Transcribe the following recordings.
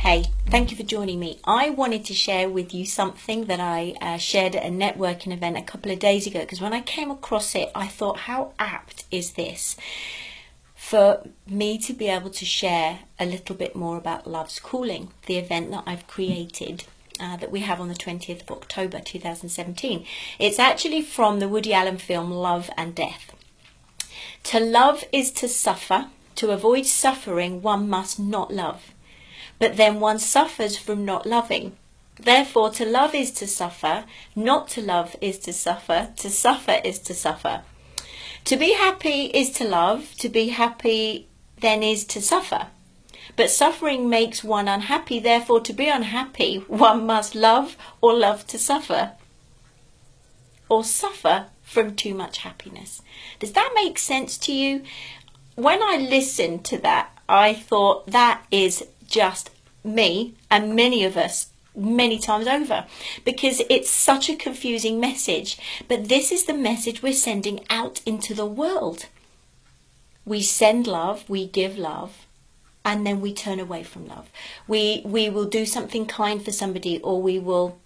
Hey, thank you for joining me. I wanted to share with you something that I shared at a networking event a couple of days ago, because when I came across it, I thought, how apt is this for me to be able to share a little bit more about Love's Calling, the event that I've created that we have on the 20th of October 2017. It's actually from the Woody Allen film Love and Death. To love is to suffer. To avoid suffering, one must not love. But then one suffers from not loving. Therefore, to love is to suffer, not to love is to suffer is to suffer. To be happy is to love, to be happy then is to suffer. But suffering makes one unhappy, therefore to be unhappy, one must love or love to suffer. Or suffer from too much happiness. Does that make sense to you? When I listened to that, I thought that is just me and many of us many times over, because it's such a confusing message. But this is the message we're sending out into the world. We send love, we give love, and then we turn away from love. We will do something kind for somebody, or we will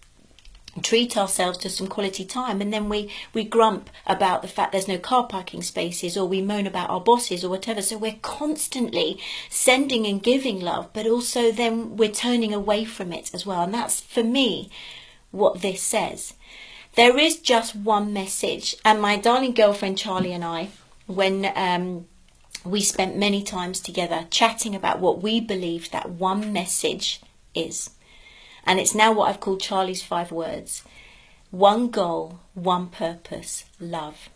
treat ourselves to some quality time, and then we grump about the fact there's no car parking spaces, or we moan about our bosses or whatever. So we're constantly sending and giving love, but also then we're turning away from it as well. And that's, for me, what this says. There is just one message, and my darling girlfriend Charlie and I, when we spent many times together chatting about what we believed that one message is. And it's now what I've called Charlie's 5 words. One goal, one purpose, love.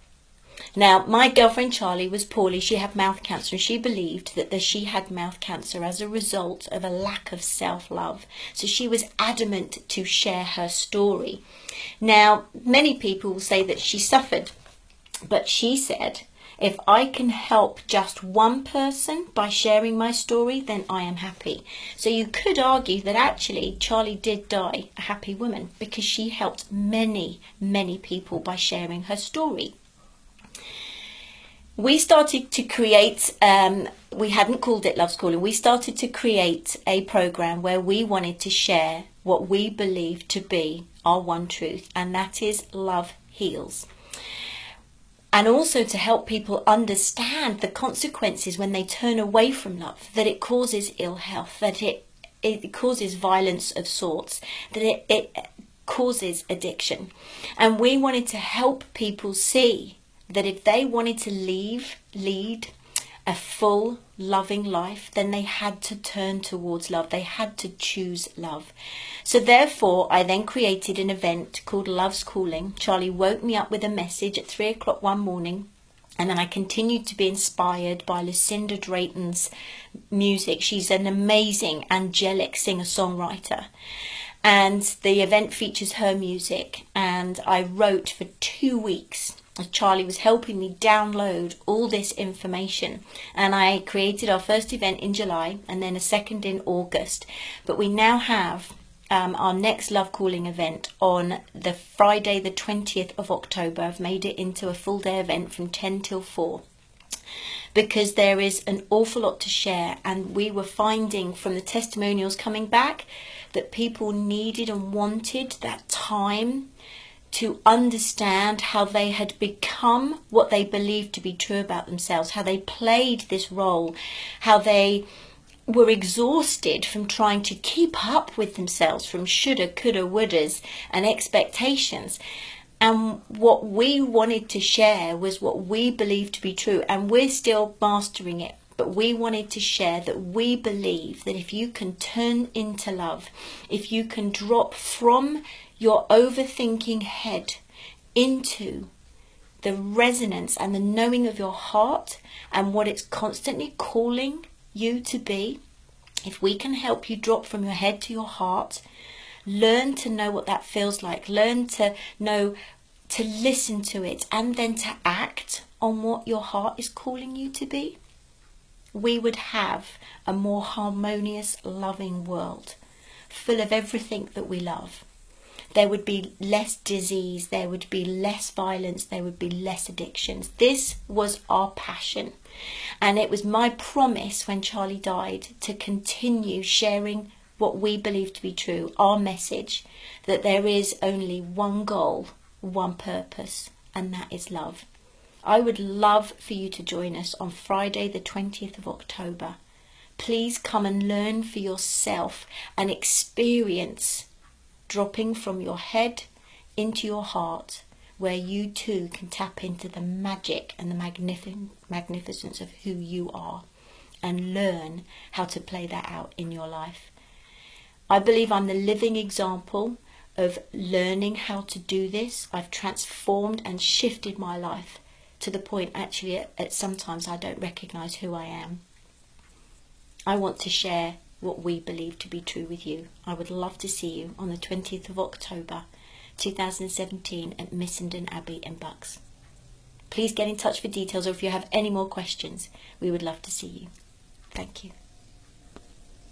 Now, my girlfriend Charlie was poorly. She had mouth cancer, and she believed that she had mouth cancer as a result of a lack of self-love. So she was adamant to share her story. Now, many people will say that she suffered, but she said, if I can help just one person by sharing my story, then I am happy. So you could argue that actually Charlie did die a happy woman, because she helped many, many people by sharing her story. We started to create, we hadn't called it Love's Calling, we started to create a program where we wanted to share what we believe to be our one truth, and that is love heals. And also to help people understand the consequences when they turn away from love, that it causes ill health, that it causes violence of sorts, that it causes addiction. And we wanted to help people see that if they wanted to lead a full, loving life, then they had to turn towards love. They had to choose love. So therefore, I then created an event called Love's Calling. Charlie woke me up with a message at 3 o'clock one morning, and then I continued to be inspired by Lucinda Drayton's music. She's an amazing, angelic singer-songwriter. And the event features her music, and I wrote for 2 weeks. Charlie was helping me download all this information, and I created our first event in July and then a second in August. But we now have our next Love Calling event on the Friday the 20th of October. I've made it into a full day event from 10 till 4, because there is an awful lot to share, and we were finding from the testimonials coming back that people needed and wanted that time to understand how they had become what they believed to be true about themselves, how they played this role, how they were exhausted from trying to keep up with themselves, from shoulda, coulda, wouldas and expectations. And what we wanted to share was what we believed to be true, and we're still mastering it. But we wanted to share that we believe that if you can turn into love, if you can drop from your overthinking head into the resonance and the knowing of your heart and what it's constantly calling you to be, if we can help you drop from your head to your heart, learn to know what that feels like, learn to know, to listen to it, and then to act on what your heart is calling you to be, we would have a more harmonious, loving world full of everything that we love. There would be less disease, there would be less violence, there would be less addictions. This was our passion. And it was my promise when Charlie died to continue sharing what we believe to be true, our message, that there is only one goal, one purpose, and that is love. I would love for you to join us on Friday the 20th of October. Please come and learn for yourself and experience dropping from your head into your heart, where you too can tap into the magic and the magnificence of who you are and learn how to play that out in your life. I believe I'm the living example of learning how to do this. I've transformed and shifted my life to the point actually at sometimes I don't recognise who I am. I want to share what we believe to be true with you. I would love to see you on the 20th of October 2017 at Missenden Abbey in Bucks. Please get in touch for details, or if you have any more questions, we would love to see you. Thank you.